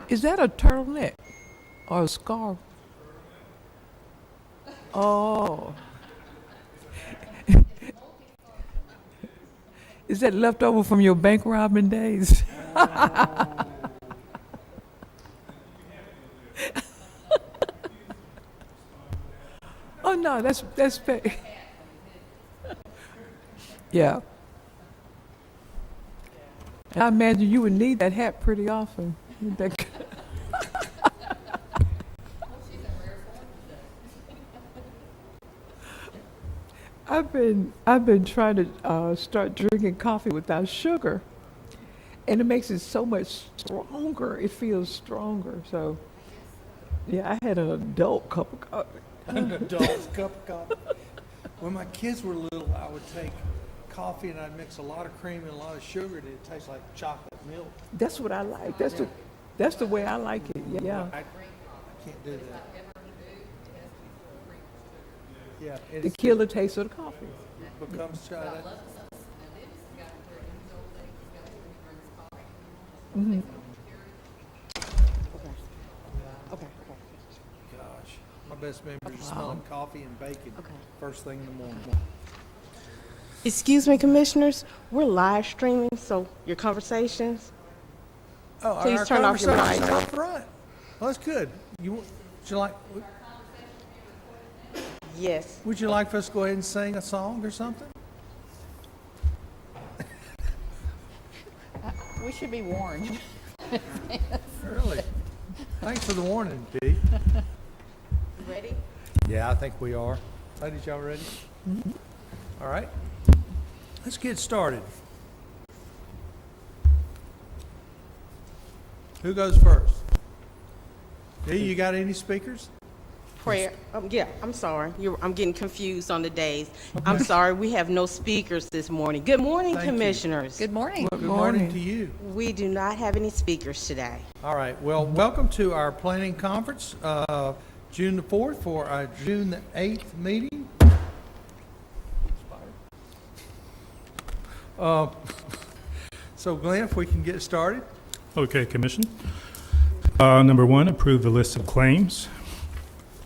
Is that a turtleneck or a scarf? Oh. Is that leftover from your bank robbing days? Oh no, that's yeah. I imagine you would need that hat pretty often. That- I've been trying to start drinking coffee without sugar, and it makes it so much stronger. It feels stronger. So, yeah, I had an adult cup of coffee. An adult cup of coffee. When my kids were little, I would take coffee and I'd mix a lot of cream and a lot of sugar, and it tastes like chocolate milk. That's what I like. That's the way I like it. Yeah. I can't do that. Yeah, To kill the taste of the coffee. it becomes Hmm. Okay. gosh, my best memory is smelling coffee and bacon first thing in the morning. Excuse me, commissioners, we're live streaming, so your conversations. Oh, Please our turn off your conversation's mic. up front. Well, that's good. Yes. Would you like for us to go ahead and sing a song or something? We should be warned. Really? Thanks for the warning, Dee. Ready? Yeah, I think we are. Ladies, y'all ready? All right. Let's get started. Who goes first? Dee, you got any speakers? Prayer. Yeah, I'm sorry. I'm getting confused on the days. I'm sorry. We have no speakers this morning. Good morning, Thank you. commissioners. Good morning. Good Good morning morning. to you. We do not have any speakers today. All right. Well, welcome to our planning conference, June the 4th for our June the 8th meeting. So Glenn, if we can get started. Okay, Commission. Number one, approve the list of claims.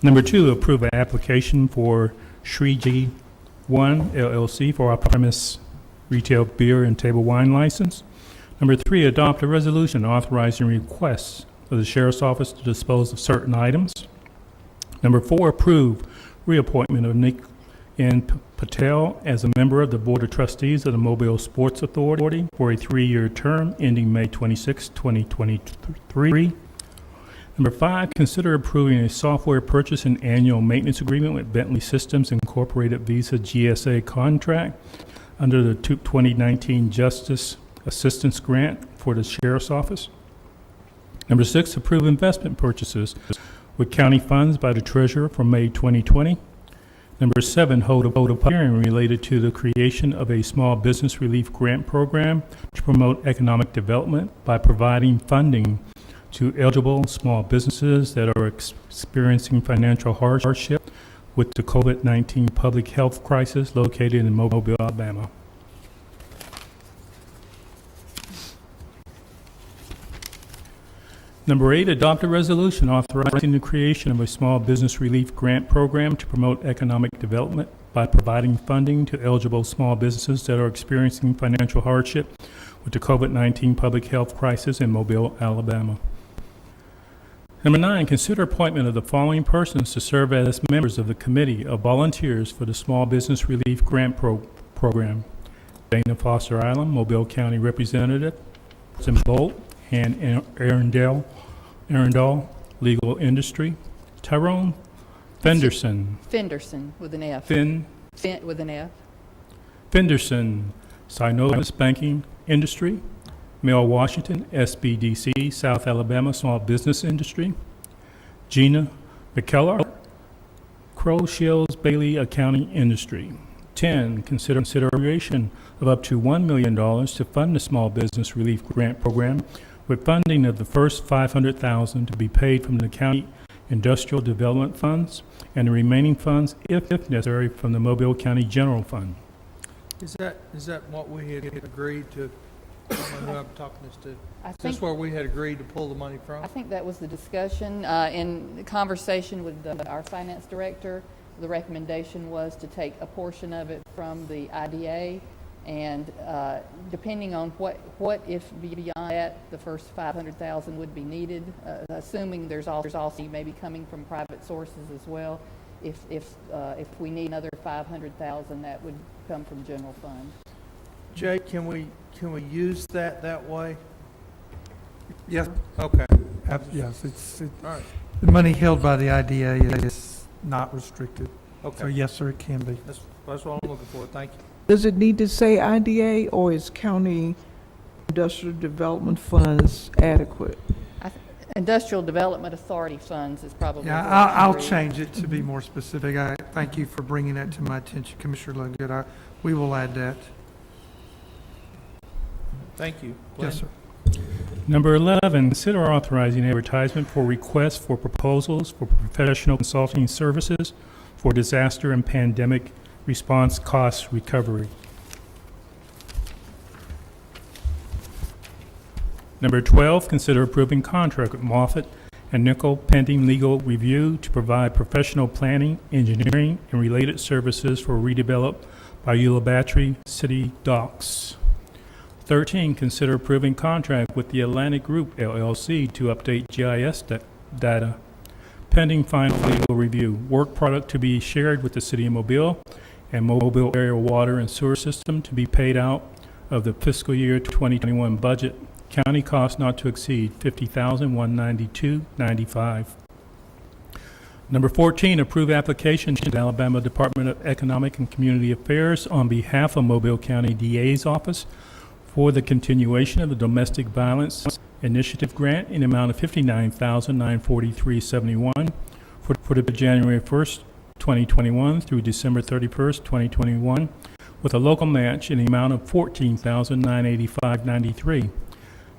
Number two, approve an application for Shriji One LLC for off-premise retail beer and table wine license. Number three, adopt a resolution authorizing requests of the Sheriff's Office to dispose of certain items. Number four, approve reappointment of Nick N. Patel as a member of the Board of Trustees of the Mobile Sports Authority for a 3-year term ending May 26, 2023. Number five, consider approving a software purchase and annual maintenance agreement with Bentley Systems Incorporated Visa GSA contract under the 2019 Justice Assistance Grant for the Sheriff's Office. Number six, approve investment purchases with county funds by the Treasurer for May 2020. Number seven, hold a public hearing related to the creation of a small business relief grant program to promote economic development by providing funding to eligible small businesses that are experiencing financial hardship with the COVID-19 public health crisis located in Mobile, Alabama. Number eight, adopt a resolution authorizing the creation of a small business relief grant program to promote economic development by providing funding to eligible small businesses that are experiencing financial hardship with the COVID-19 public health crisis in Mobile, Alabama. Number nine, consider appointment of the following persons to serve as members of the Committee of Volunteers for the Small Business Relief Grant Program. Dana Foster Island, Mobile County Representative, Tim Bolt, and Arundel Legal Industry. Tyrone Fenderson. Fenderson with an F. Fin With an F. Fenderson, Synovus Banking Industry. Mel Washington, SBDC, South Alabama Small Business Industry. Gina McKellar, Crow Shields Bailey Accounting Industry. 10, consideration of up to $1 million to fund the Small Business Relief Grant Program, with funding of the first $500,000 to be paid from the county industrial development funds, and the remaining funds, if necessary, from the Mobile County General Fund. Is that what we had agreed to? I don't know who I'm talking this to. I Is think, this where we had agreed to pull the money from? I think that was the discussion. In the conversation with our finance director, the recommendation was to take a portion of it from the IDA, and depending on what if beyond that, the first 500,000 would be needed, assuming there's also maybe coming from private sources as well. If we need another 500,000, that would come from general fund. Jay, can we use that way? Yes, Okay. yes, it's, All right. the money held by the IDA is not restricted. So Okay. yes, sir, it can be. That's what I'm looking for. Thank you. Does it need to say IDA, or is county industrial development funds adequate? Industrial Development Authority funds is probably. Yeah, what it should I'll read. change it to be more specific. I thank you for bringing that to my attention, Commissioner Ludgood. We will add that. Thank you. Glenn? Yes, sir. Number 11, consider authorizing advertisement for requests for proposals for professional consulting services for disaster and pandemic response cost recovery. Number 12, consider approving contract with Moffett and Nickel pending legal review to provide professional planning, engineering, and related services for redeveloped Beulah Battery City Docks. 13, consider approving contract with the Atlantic Group LLC to update GIS data. Pending final legal review. Work product to be shared with the City of Mobile and Mobile Area Water and Sewer System to be paid out of the fiscal year 2021 budget. County cost not to exceed $50,192.95. Number 14, approve application to the Alabama Department of Economic and Community Affairs on behalf of Mobile County DA's office for the continuation of the Domestic Violence Initiative Grant in the amount of $59,943.71 for the January 1st, 2021 through December 31st, 2021, with a local match in the amount of $14,985.93.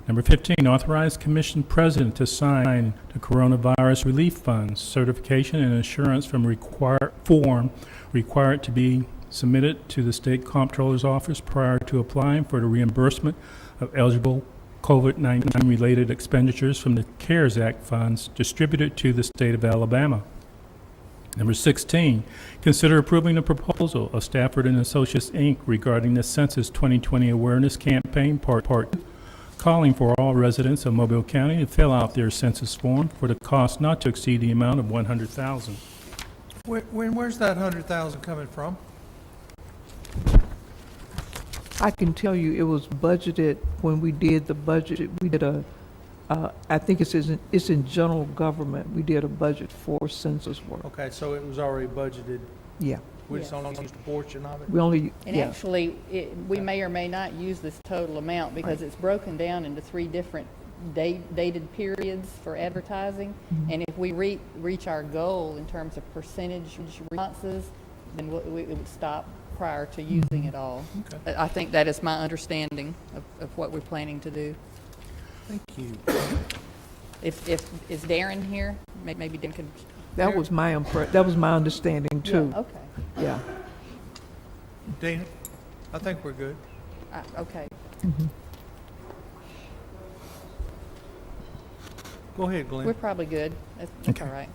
Number 15, authorize Commission President to sign the Coronavirus Relief Funds certification and assurance from required to be submitted to the State Comptroller's Office prior to applying for the reimbursement of eligible COVID-19 related expenditures from the CARES Act funds distributed to the state of Alabama. Number 16, consider approving the proposal of Stafford and Associates, Inc. regarding the Census 2020 Awareness Campaign Part 2, calling for all residents of Mobile County to fill out their census form for the cost not to exceed the amount of $100,000. Where's that 100,000 coming from? I can tell you it was budgeted when we did the budget. We did I think it's in general government. We did a budget for census work. Okay, so it was already budgeted. Yeah, We just only used a portion of it? we only, And yeah. actually, we may or may not use this total amount because it's broken down into 3 different dated periods for advertising. And if we reach our goal in terms of percentage responses, then it would stop prior to using it all. Okay. I think that is my understanding of what we're planning to do. Thank you. If is Darren here? Maybe Darren could. That was my understanding too. Yeah, okay. Yeah. Dana, I think we're good. Okay. Go ahead, We're Glenn. probably good. That's Okay. all right.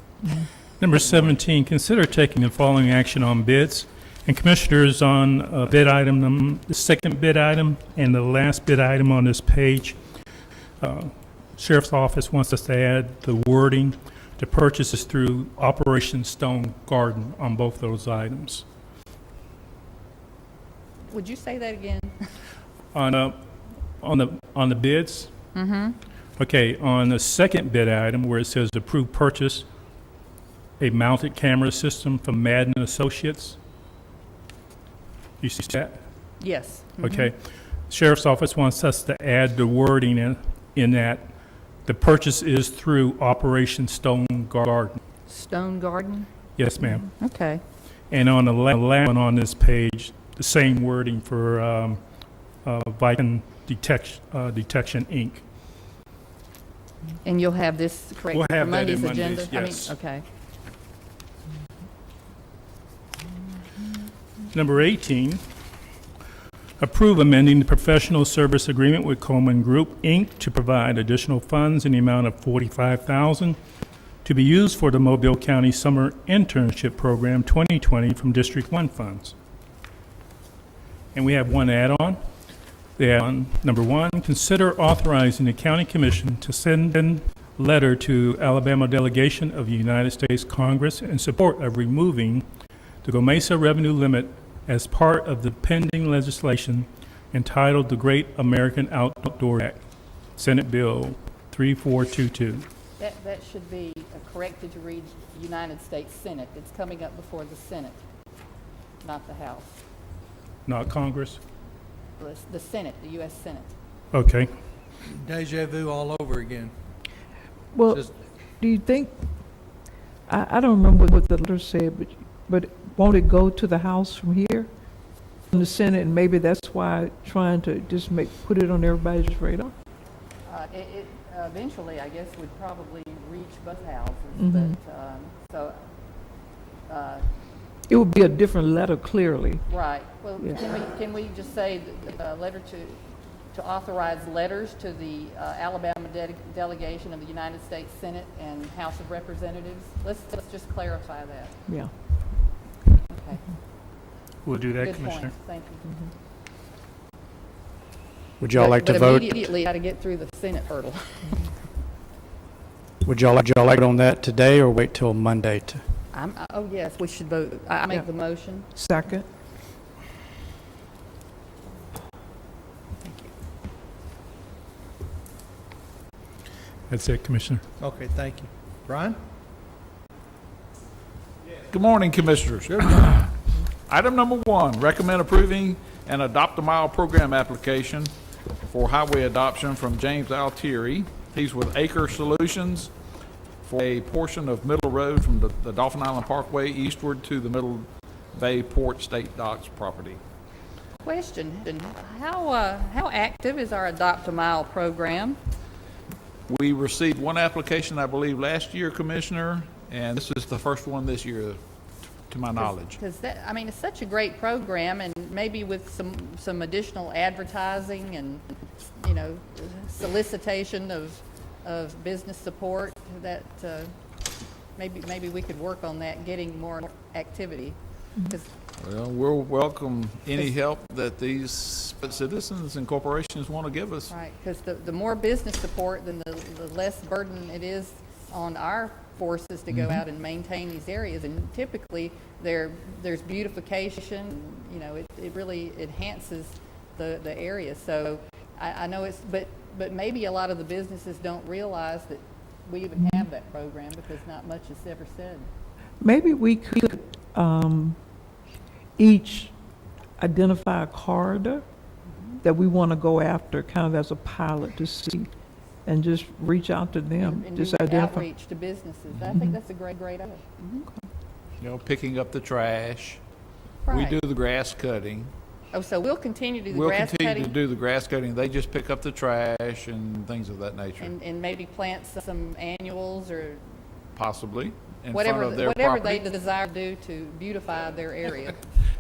Number 17, consider taking the following action on bids. And Commissioners, on bid item, the second bid item and the last bid item on this page, Sheriff's Office wants us to add the wording to purchases through Operation Stone Garden on both those items. Would you say that again? On the bids? Okay, on the second bid item where it says approved purchase a mounted camera system from Madden Associates. You see that? Yes. Okay. Sheriff's Office wants us to add the wording in that the purchase is through Operation Stone Garden. Stone Garden? Yes, ma'am. Okay. And on the last one on this page, the same wording for Viking Detection, Inc. And you'll have this correct We'll for have that in Monday's agenda? Monday's, yes. Okay. Number 18, approve amending the professional service agreement with Coleman Group, Inc. to provide additional funds in the amount of $45,000 to be used for the Mobile County Summer Internship Program 2020 from District 1 funds. And we have one add-on. The add-on, number 1, consider authorizing the County Commission to send a letter to Alabama delegation of the United States Congress in support of removing the GOMESA revenue limit as part of the pending legislation entitled the Great American Outdoor Act, Senate Bill 3422. That should be corrected to read United States Senate. It's coming up before the Senate, not the House. Not Congress? The Senate, the U.S. Senate. Okay. Deja vu all over again. Well, Just- do you think, I don't remember what the letter said, but won't it go to the House from here? From the Senate, and maybe that's why trying to just put it on everybody's radar? It eventually, I guess, would probably reach both houses, Mhm. but, It would be a different letter, clearly. right. Well, Yeah. can we just say letter to authorize letters to the Alabama delegation of the United States Senate and House of Representatives? Let's just clarify that. Yeah. Okay. We'll do that, Good Commissioner. point. Thank you. Would y'all like to But vote? immediately got to get through the Senate hurdle. Would y'all like on that today or wait till Monday to? Oh, yes, we should vote. I make Yeah. the motion. Second. That's it, Commissioner. Okay, thank you. Brian? Good morning, Commissioners. Item number 1, recommend approving an Adopt-A-Mile program application for highway adoption from James Altieri. He's with Acre Solutions for a portion of Middle Road from the Dolphin Island Parkway eastward to the Middle Bay Port State Docks property. Question, how active is our Adopt-A-Mile program? We received one application, I believe, last year, Commissioner, and this is the first one this year, to my knowledge. Because it's such a great program, and maybe with some additional advertising and, solicitation of business support, that maybe we could work on that, getting more activity. 'Cause Well, we'll welcome any help that these citizens and corporations want to give us. right, because the more business support, then the less burden it is on our forces to go out and maintain these areas. And typically, there's beautification, it really enhances the area. So I know but maybe a lot of the businesses don't realize that we even have that program because not much is ever said. Maybe we could each identify a corridor that we want to go after, kind of as a pilot to see, and just reach out to them. And Just do identify. outreach to businesses. I think that's a great idea. Picking up the trash. We Right. do the grass cutting. Oh, so we'll continue to do the We'll grass continue to cutting do the grass cutting. They just pick up the trash and things of that nature, and maybe plant some annuals or possibly, in front whatever of their whatever property. they desire to do to beautify their area.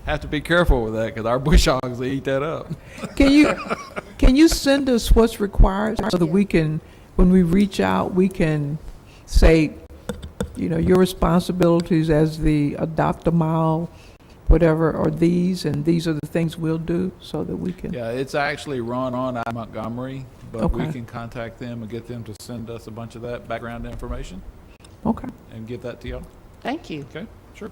Have to be careful with that, because our bush hogs, they eat that up. Can you send us what's required so that we can, when we reach out, we can say, your responsibilities as the Adopt-A-Mile, whatever, are these, and these are the things we'll do, so that we can. Yeah, it's actually run on out of Montgomery, but we Okay. can contact them and get them to send us a bunch of that background information Okay. and get that to y'all. Thank you. Okay, sure.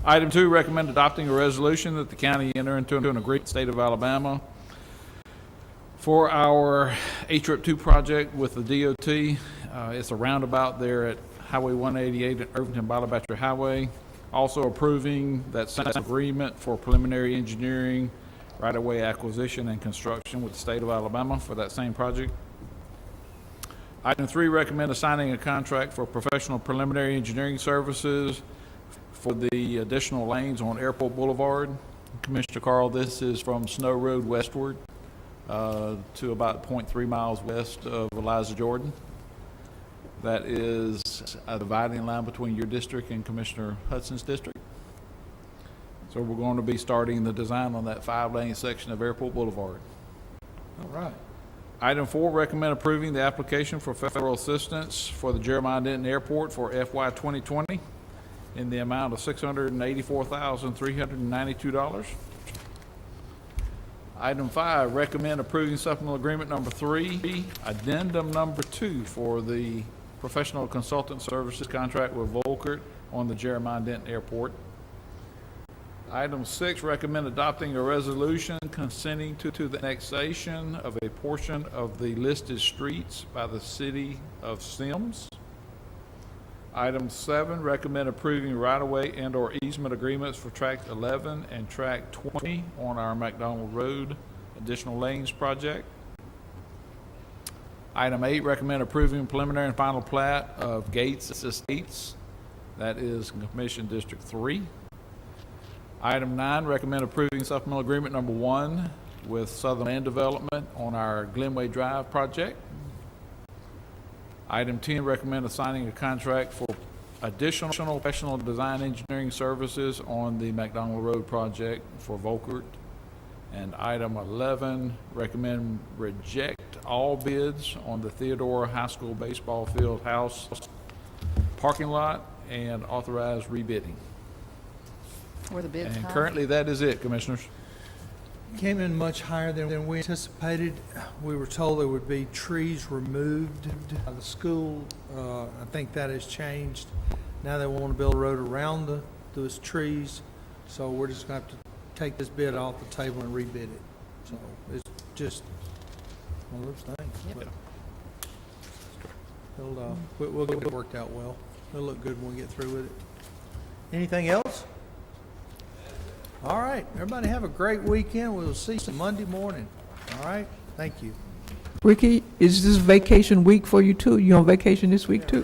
Item 2, recommend adopting a resolution that the county enter into an agreement with the state of Alabama for our A-Trip 2 project with the DOT. It's a roundabout there at Highway 188 at Irvington-Ballabatra Highway. Also approving that same agreement for preliminary engineering, right-of-way acquisition and construction with the state of Alabama for that same project. Item 3, recommend assigning a contract for professional preliminary engineering services for the additional lanes on Airport Boulevard. Commissioner Carl, this is from Snow Road westward to about 0.3 miles west of Eliza Jordan. That is a dividing line between your district and Commissioner Hudson's district. So we're going to be starting the design on that 5-lane section of Airport Boulevard. All right. Item 4, recommend approving the application for federal assistance for the Jeremiah Denton Airport for FY 2020 in the amount of $684,392. Item 5, recommend approving supplemental agreement number 3, addendum number 2 for the professional consultant services contract with Volkert on the Jeremiah Denton Airport. Item 6, recommend adopting a resolution consenting to the annexation of a portion of the listed streets by the city of Sims. Item 7, recommend approving right-of-way and/or easement agreements for Tract 11 and Tract 20 on our McDonald Road additional lanes project. Item 8, recommend approving preliminary and final plat of Gates Estates. That is Commission District 3. Item 9, recommend approving supplemental agreement number 1 with Southern Land Development on our Glenway Drive project. Item 10, recommend assigning a contract for additional professional design engineering services on the McDonald Road project for Volkert. And item 11, recommend reject all bids on the Theodore High School baseball field house parking lot and authorize rebidding. Were the bids And high? currently, that is it, Commissioners. Came in much higher than we anticipated. We were told there would be trees removed by the school. I think that has changed. Now they want to build a road around those trees, so we're just going to have to take this bid off the table and rebid it. So it's just one of those things. Yep. But we'll get it worked out well. It'll look good when we get through with it. Anything else? All right, everybody have a great weekend. We'll see you Monday morning. All right, thank you. Ricky, is this vacation week for you too? You on vacation this week too?